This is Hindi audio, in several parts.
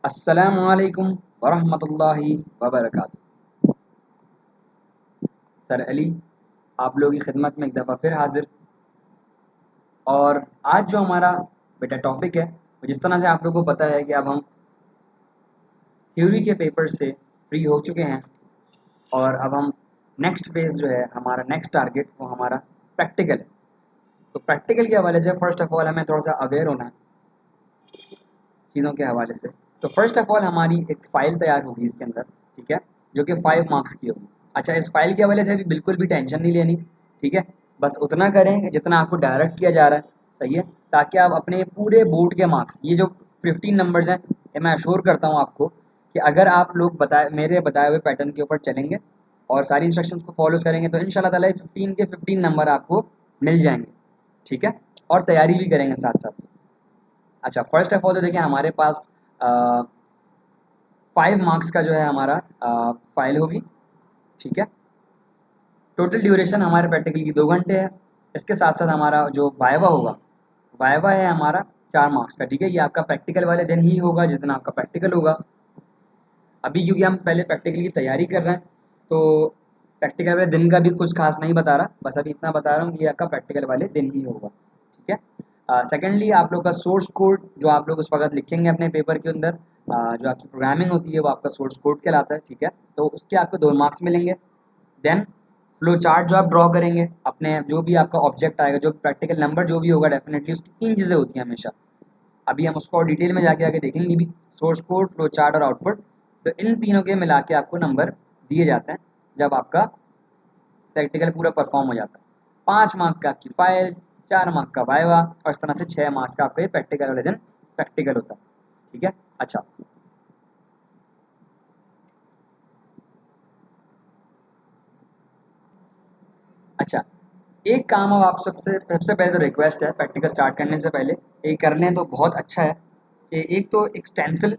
अस्सलामुअलैकुम वरहमतुल्लाहि वबरकातुहू। सर अली आप लोगों की खिदमत में एक दफ़ा फिर हाजिर। और आज जो हमारा बेटा टॉपिक है, जिस तरह से आप लोगों को पता है कि अब हम थ्योरी के पेपर से फ्री हो चुके हैं और अब हम नेक्स्ट फेज़ जो है, हमारा नेक्स्ट टारगेट वो हमारा प्रैक्टिकल है। तो प्रैक्टिकल के हवाले से फ़र्स्ट ऑफ़ ऑल हमें थोड़ा सा अवेयर होना है चीज़ों के हवाले से। तो फर्स्ट ऑफ़ ऑल हमारी एक फ़ाइल तैयार होगी इसके अंदर, ठीक है, जो कि 5 मार्क्स की होगी। अच्छा, इस फ़ाइल के हवाले से भी बिल्कुल भी टेंशन नहीं लेनी, ठीक है। बस उतना करें जितना आपको डायरेक्ट किया जा रहा है, सही है, ताकि आप अपने पूरे बोर्ड के मार्क्स, ये जो 15 नंबर्स हैं, ये मैं अश्योर करता हूँ आपको कि अगर आप लोग मेरे बताए हुए पैटर्न के ऊपर चलेंगे और सारी इंस्ट्रक्शंस को फॉलो करेंगे तो इंशाल्लाह ताला 15 के 15 नंबर आपको मिल जाएंगे, ठीक है। और तैयारी भी करेंगे साथ साथ। अच्छा, फर्स्ट ऑफ ऑल तो देखिए हमारे पास 5 मार्क्स का जो है हमारा फाइल होगी, ठीक है। टोटल ड्यूरेशन हमारे प्रैक्टिकल की 2 घंटे है। इसके साथ साथ हमारा जो वाइवा होगा, वाइवा है हमारा 4 मार्क्स का, ठीक है। ये आपका प्रैक्टिकल वाले दिन ही होगा जिस दिन आपका प्रैक्टिकल होगा। अभी क्योंकि हम पहले प्रैक्टिकल की तैयारी कर रहे हैं तो प्रैक्टिकल वाले दिन का भी कुछ खास नहीं बता रहा, बस अभी इतना बता रहा हूँ कि ये आपका प्रैक्टिकल वाले दिन ही होगा, ठीक है। सेकेंडली आप लोग का सोर्स कोड जो आप लोग उस वक्त लिखेंगे अपने पेपर के अंदर, जो आपकी प्रोग्रामिंग होती है वो आपका सोर्स कोड कहलाता है, ठीक है। तो उसके आपको 2 मार्क्स मिलेंगे। देन फ्लो चार्ट जो आप ड्रॉ करेंगे अपने, जो भी आपका ऑब्जेक्ट आएगा, जो प्रैक्टिकल नंबर जो भी होगा, डेफिनेटली उसकी 3 चीज़ें होती हैं हमेशा। अभी हम उसको और डिटेल में जाके आगे देखेंगे भी, सोर्स कोड, फ्लो चार्ट और आउटपुट। तो इन तीनों के मिला के आपको नंबर दिए जाते हैं जब आपका प्रैक्टिकल पूरा परफॉर्म हो जाता है। 5 मार्क का आपकी फाइल, 4 मार्क का वाइवा और इस तरह से 6 मार्क्स का आपका ये प्रैक्टिकल वाले दिन प्रैक्टिकल होता है, ठीक है। अच्छा, अच्छा, एक काम अब आप सबसे पहले तो रिक्वेस्ट है, प्रैक्टिकल स्टार्ट करने से पहले ये कर लें तो बहुत अच्छा है कि एक तो एक स्टेंसिल,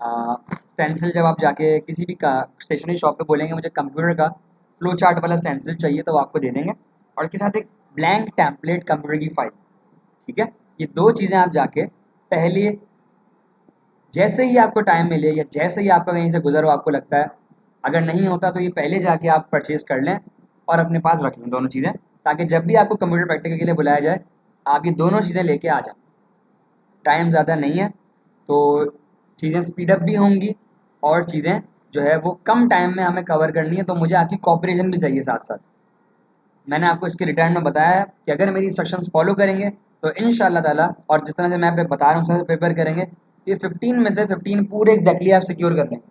स्टेंसिल जब आप जाके किसी भी का स्टेशनरी शॉप पे बोलेंगे मुझे कंप्यूटर का फ्लो चार्ट वाला स्टेंसिल चाहिए तो वो आपको दे देंगे, और इसके साथ एक ब्लैंक टेम्पलेट कंप्यूटर की फाइल, ठीक है। ये 2 चीज़ें आप जाके पहले, जैसे ही आपको टाइम मिले या जैसे ही आपका कहीं से गुजरो आपको लगता है, अगर नहीं होता तो ये पहले जाके आप परचेज़ कर लें और अपने पास रख लें दोनों चीज़ें, ताकि जब भी आपको कंप्यूटर प्रैक्टिकल के लिए बुलाया जाए आप ये दोनों चीज़ें लेके आ जाएं। टाइम ज़्यादा नहीं है तो चीज़ें स्पीड अप भी होंगी और चीज़ें जो है वो कम टाइम में हमें कवर करनी है, तो मुझे आपकी कोऑपरेशन भी चाहिए साथ साथ। मैंने आपको इसके रिटर्न में बताया है कि अगर मेरी इंस्ट्रक्शंस फॉलो करेंगे तो इंशाल्लाह ताला, और जिस तरह से मैं बता रहा हूँ उस तरह से पेपर करेंगे, ये 15 में से 15 पूरे एग्जैक्टली आप सिक्योर कर लेंगे,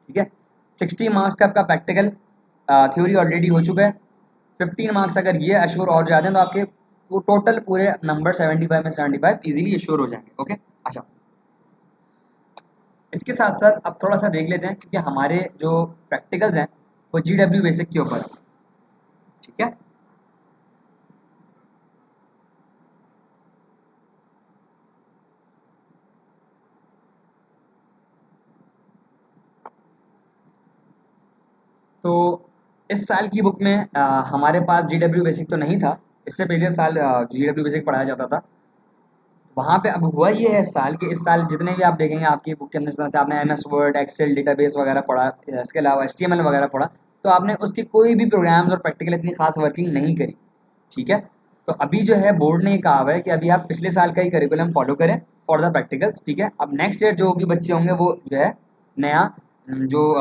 ठीक है। 60 मार्क्स का आपका प्रैक्टिकल थ्योरी ऑलरेडी हो चुका है। 15 मार्क्स अगर ये अश्योर और जाते हैं तो आपके वो टोटल पूरे नंबर 75 में 75 इजीली अश्योर हो जाएंगे, ओके। अच्छा, इसके साथ साथ अब थोड़ा सा देख लेते हैं क्योंकि हमारे जो प्रैक्टिकल्स हैं वो GW बेसिक के ऊपर है, ठीक है। तो इस साल की बुक में हमारे पास GW बेसिक तो नहीं था। इससे पहले साल GW बेसिक पढ़ाया जाता था। वहाँ पे अब हुआ ये है इस साल कि इस साल जितने भी आप देखेंगे आपकी बुक के अंदर, जैसे आपने MS वर्ड, एक्सेल, डेटाबेस वगैरह पढ़ा, इसके अलावा HTML वगैरह पढ़ा, तो आपने उसकी कोई भी प्रोग्राम्स और प्रैक्टिकल इतनी खास वर्किंग नहीं करी, ठीक है। तो अभी जो है बोर्ड ने ये कहा हुआ है कि अभी आप पिछले साल का ही करिकुलम फॉलो करें फॉर द प्रैक्टिकल्स, ठीक है। अब नेक्स्ट ईयर जो भी बच्चे होंगे वो जो है नया, जो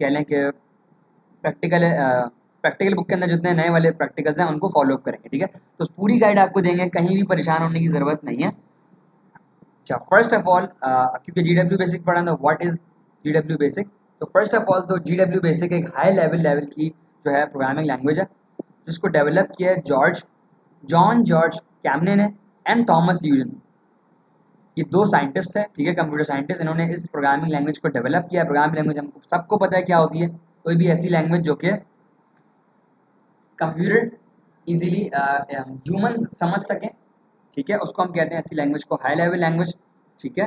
कह लें कि प्रैक्टिकल प्रैक्टिकल बुक के अंदर जितने नए वाले प्रैक्टिकल्स हैं उनको फॉलो अप करेंगे, ठीक है। तो पूरी गाइड आपको देंगे, कहीं भी परेशान होने की ज़रूरत नहीं है। अच्छा, फर्स्ट ऑफ ऑल क्योंकि GW बेसिक पढ़ा तो व्हाट इज़ GW बेसिक। तो फर्स्ट ऑफ ऑल तो GW बेसिक एक हाई लेवल की जो है प्रोग्रामिंग लैंग्वेज है, जिसको डेवलप किया है जॉन जॉर्ज कैमने ने एंड थॉमस यूजन। ये 2 साइंटिस्ट हैं, ठीक है, कंप्यूटर साइंटिस्ट। इन्होंने इस प्रोग्रामिंग लैंग्वेज को डेवलप किया। प्रोग्रामिंग लैंग्वेज हमको सबको पता है क्या होती है, कोई भी ऐसी लैंग्वेज जो कि कंप्यूटर इजीली ह्यूमन समझ सकें, ठीक है, उसको हम कहते हैं ऐसी लैंग्वेज को हाई लेवल लैंग्वेज, ठीक है।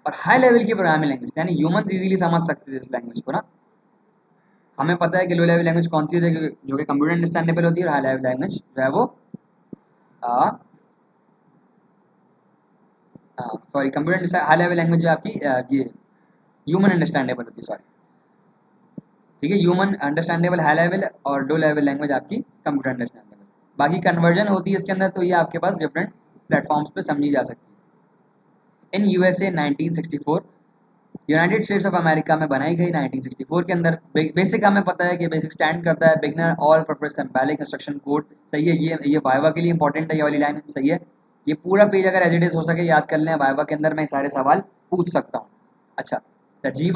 और हाई लेवल की प्रोग्रामिंग लैंग्वेज यानी ह्यूमंस इजीली समझ सकते थे इस लैंग्वेज को ना। हमें पता है कि लो लेवल लैंग्वेज कौन सी है जो कि कंप्यूटर अंडरस्टैंडेबल होती है, और हाई लेवल लैंग्वेज जो है वो sorry, computer high level language जो आपकी ये ह्यूमन अंडरस्टैंडेबल होती है, सॉरी, ठीक है। ह्यूमन अंडरस्टैंडेबल हाई लेवल और लो लेवल लैंग्वेज आपकी कंप्यूटर अंडरस्टैंडेबल। बाकी कन्वर्जन होती है इसके अंदर, तो ये आपके पास डिफरेंट प्लेटफॉर्म्स पे समझी जा सकती है। In USA 1964, United states of America में बनाई गई 1964 के अंदर। बेसिक हमें पता है कि बेसिक स्टैंड करता है beginner all purpose symbolic instruction code, सही है। ये वाइवा के लिए इंपॉर्टेंट है, ये वाली लाइन, सही है। ये पूरा पेज अगर एज इट इज हो सके याद कर लें, वाइवा के अंदर मैं सारे सवाल पूछ सकता हूँ। अच्छा, the G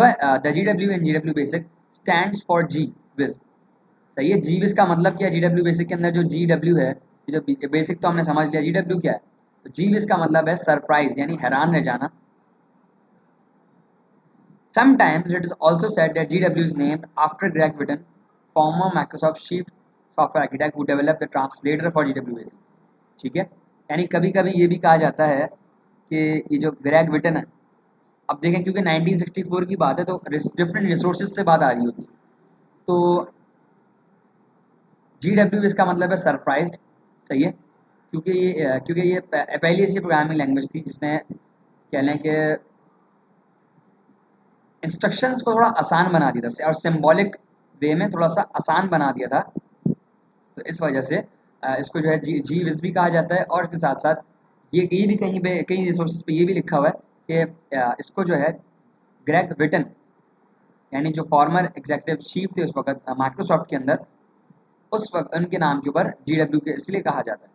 W in G W BASIC stands for gee whiz, सही है। जी विज का मतलब क्या है? जी डब्ल्यू बेसिक के अंदर जो जी डब्ल्यू है, ये जो बेसिक तो हमने समझ लिया, जी डब्ल्यू क्या है? तो जी विज का मतलब है सरप्राइज, यानी हैरान रह जाना। Sometimes it is also said that GW is named after Greg Witten, former Microsoft chief software architect who developed the translator for GWAC। ठीक है, यानी कभी कभी ये भी कहा जाता है कि ये जो ग्रेग विटन है, अब देखें क्योंकि 1964 की बात है तो डिफरेंट रिसोर्सेज से बात आ रही होती है। तो GW इसका मतलब है सरप्राइज्ड, सही है। क्योंकि ये पहली ऐसी प्रोग्रामिंग लैंग्वेज थी जिसने कह लें कि इंस्ट्रक्शंस को थोड़ा आसान बना दिया था और सिंबॉलिक वे में थोड़ा सा आसान बना दिया था। तो इस वजह से इसको जो है जी विज भी कहा जाता है। और इसके साथ साथ ये भी कहीं पे कई रिसोर्सेज पे ये भी लिखा हुआ है कि इसको जो है ग्रेग विटन, यानी जो फॉर्मर एग्जीक्यूटिव चीफ थे उस वक्त माइक्रोसॉफ्ट के अंदर, उस वक्त उनके नाम के ऊपर GW के इसलिए कहा जाता है।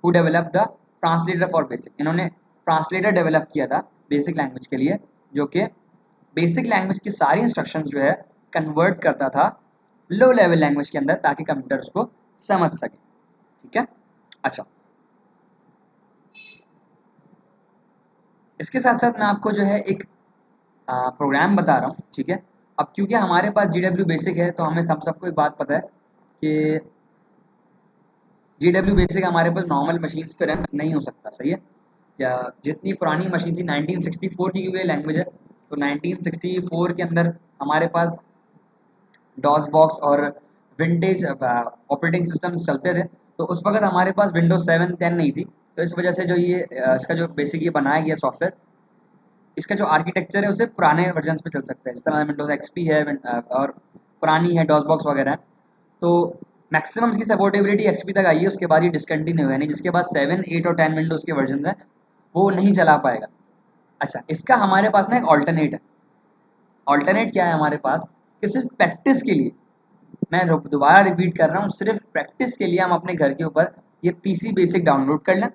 Who develop the translator for basic, इन्होंने ट्रांसलेटर डेवलप किया था बेसिक लैंग्वेज के लिए, जो कि बेसिक लैंग्वेज की सारी इंस्ट्रक्शंस जो है कन्वर्ट करता था लो लेवल लैंग्वेज के अंदर ताकि कंप्यूटर उसको समझ सके, ठीक है। अच्छा, इसके साथ साथ मैं आपको जो है एक प्रोग्राम बता रहा हूँ, ठीक है। अब क्योंकि हमारे पास GW बेसिक है तो हमें सबको एक बात पता है कि GW बेसिक हमारे पास नॉर्मल मशीन्स पे रन नहीं हो सकता, सही है। या जितनी पुरानी मशीन थी 1964 की हुई लैंग्वेज है, तो 1964 के अंदर हमारे पास डॉस बॉक्स और विंटेज ऑपरेटिंग सिस्टम्स चलते थे। तो उस वक्त हमारे पास विंडोज 7 10 नहीं थी। तो इस वजह से जो ये इसका जो बेसिक ये बनाया गया सॉफ्टवेयर, इसका जो आर्किटेक्चर है उसे पुराने वर्जन पे चल सकता है, जिस तरह विंडोज XP है और पुरानी है डॉस बॉक्स वगैरह है। तो मैक्सिमम इसकी सपोर्टेबिलिटी XP तक आई है, उसके बाद ये डिसकंटिन्यू है, यानी जिसके पास 7 8 और 10 विंडोज़ के वर्जन है वो नहीं चला पाएगा। अच्छा, इसका हमारे पास ना एक ऑल्टरनेट है। ऑल्टरनेट क्या है हमारे पास कि सिर्फ प्रैक्टिस के लिए, मैं दोबारा रिपीट कर रहा हूँ, सिर्फ प्रैक्टिस के लिए हम अपने घर के ऊपर ये PC बेसिक डाउनलोड कर लें,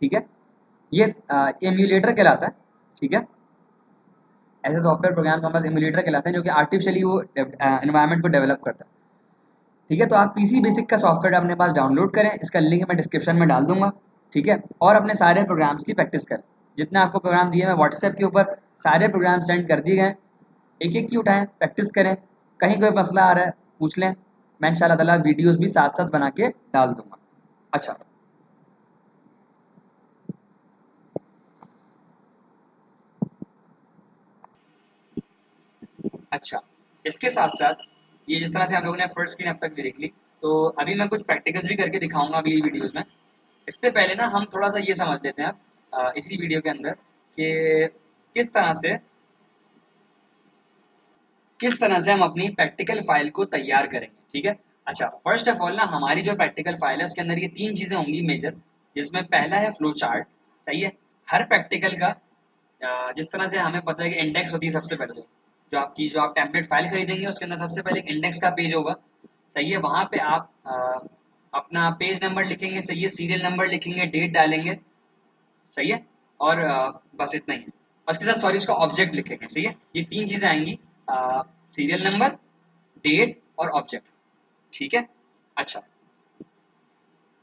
ठीक है। ये एम्यूलेटर कहलाता है, ठीक है। ऐसे सॉफ्टवेयर प्रोग्राम हमारे पास एम्यूलेटर कहलाते हैं जो कि आर्टिफिशियली वो एनवायरनमेंट को डेवलप करता है, ठीक है। तो आप PC बेसिक का सॉफ्टवेयर अपने पास डाउनलोड करें, इसका लिंक मैं डिस्क्रिप्शन में डाल दूंगा, ठीक है। और अपने सारे प्रोग्राम्स की प्रैक्टिस करें। जितने आपको प्रोग्राम दिए मैं व्हाट्सएप के ऊपर सारे प्रोग्राम सेंड कर दिए गए, एक एक की उठाएं, प्रैक्टिस करें। कहीं कोई मसला आ रहा है पूछ लें, मैं इंशाल्लाह ताला वीडियोस भी साथ साथ बना के डाल दूंगा। अच्छा, अच्छा, इसके साथ साथ ये जिस तरह से हम लोगों ने फर्स्ट स्क्रीन अब तक भी देख ली, तो अभी मैं कुछ प्रैक्टिकल्स भी करके दिखाऊंगा अगली वीडियोस में। इससे पहले ना हम थोड़ा सा ये समझ लेते हैं इसी वीडियो के अंदर कि किस तरह से किस तरह से हम अपनी प्रैक्टिकल फाइल को तैयार करेंगे, ठीक है। अच्छा, फर्स्ट ऑफ ऑल ना हमारी जो प्रैक्टिकल फाइल है उसके अंदर ये तीन चीज़ें होंगी मेजर, जिसमें पहला है फ्लो चार्ट, सही है। हर प्रैक्टिकल का जिस तरह से हमें पता है कि इंडेक्स होती है सबसे पहले, तो जो आप टेम्पलेट फाइल खरीदेंगे उसके अंदर सबसे पहले एक इंडेक्स का पेज होगा, सही है। वहाँ पे आप अपना पेज नंबर लिखेंगे, सही है, सीरियल नंबर लिखेंगे, डेट डालेंगे, सही है। और बस इतना ही है। और उसके साथ सॉरी उसका ऑब्जेक्ट लिखेंगे, सही है। ये तीन चीज़ें आएंगी, सीरियल नंबर, डेट और ऑब्जेक्ट, ठीक है। अच्छा,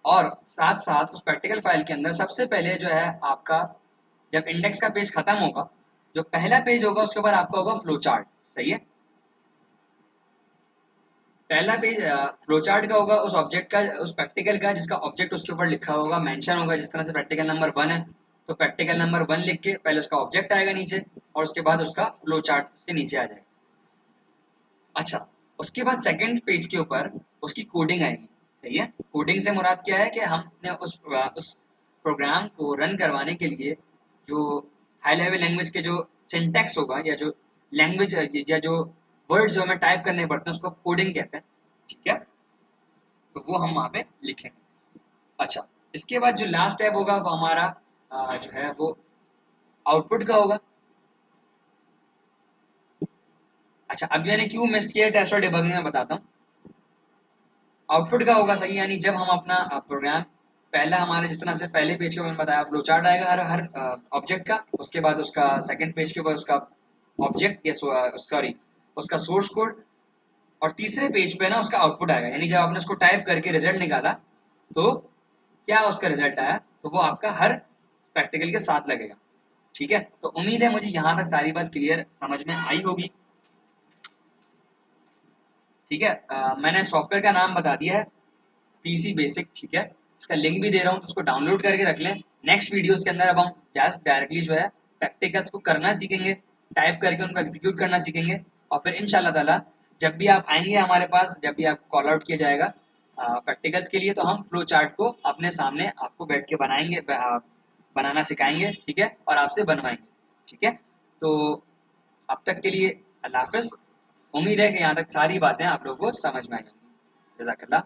और साथ साथ उस प्रैक्टिकल फाइल के अंदर सबसे पहले जो है आपका, जब इंडेक्स का पेज खत्म होगा, जो पहला पेज होगा उसके ऊपर आपका होगा फ्लो चार्ट, सही है। पहला पेज फ्लो चार्ट का होगा, उस ऑब्जेक्ट का, उस प्रैक्टिकल का जिसका ऑब्जेक्ट उसके ऊपर लिखा होगा, मेंशन होगा। जिस तरह से प्रैक्टिकल नंबर 1 है तो प्रैक्टिकल नंबर 1 लिख के पहले उसका ऑब्जेक्ट आएगा नीचे, और उसके बाद उसका फ्लो चार्ट उसके नीचे आ जाएगा। अच्छा, उसके बाद सेकंड पेज के ऊपर उसकी कोडिंग आएगी, सही है। कोडिंग से मुराद क्या है कि हमने उस प्रोग्राम को रन करवाने के लिए जो हाई लेवल लैंग्वेज के जो सिंटैक्स होगा या जो लैंग्वेज या जो वर्ड्स जो हमें टाइप करने पड़ते हैं उसको कोडिंग कहते हैं, ठीक है। तो वो हम वहाँ पे लिखेंगे। अच्छा, इसके बाद जो लास्ट टैब होगा वो हमारा जो है वो आउटपुट का होगा। अच्छा, अब मैंने क्यों मिस किया टेस्ट और डिबगिंग में बताता हूँ। आउटपुट का होगा सही, यानी जब हम अपना प्रोग्राम पहला हमारे जिस तरह से पहले पेज के ऊपर मैंने बताया फ्लो चार्ट आएगा हर हर ऑब्जेक्ट का, उसके बाद उसका सेकंड पेज के ऊपर उसका ऑब्जेक्ट या सॉरी उसका सोर्स कोड, और तीसरे पेज पे ना उसका आउटपुट आएगा, यानी जब आपने उसको टाइप करके रिजल्ट निकाला तो क्या उसका रिजल्ट आया, तो वो आपका हर प्रैक्टिकल के साथ लगेगा, ठीक है। तो उम्मीद है मुझे यहाँ तक सारी बात क्लियर समझ में आई होगी, ठीक है। मैंने सॉफ्टवेयर का नाम बता दिया है, पीसी बेसिक, ठीक है। इसका लिंक भी दे रहा हूँ, तो उसको डाउनलोड करके रख लें। नेक्स्ट वीडियोस के अंदर अब हम जस्ट डायरेक्टली जो है प्रैक्टिकल्स को करना सीखेंगे, टाइप करके उनको एग्जीक्यूट करना सीखेंगे, और फिर इंशाल्लाह ताला जब भी आप आएंगे हमारे पास, जब भी आपको कॉल आउट किया जाएगा प्रैक्टिकल्स के लिए, तो हम फ्लो चार्ट को अपने सामने आपको बैठ के बनाएंगे, बनाना सिखाएंगे, ठीक है, और आपसे बनवाएंगे, ठीक है। तो अब तक के लिए अल्लाह हाफिज़। उम्मीद है कि यहाँ तक सारी बातें आप लोगों को समझ में आई होंगी। जज़ाकल्लाह।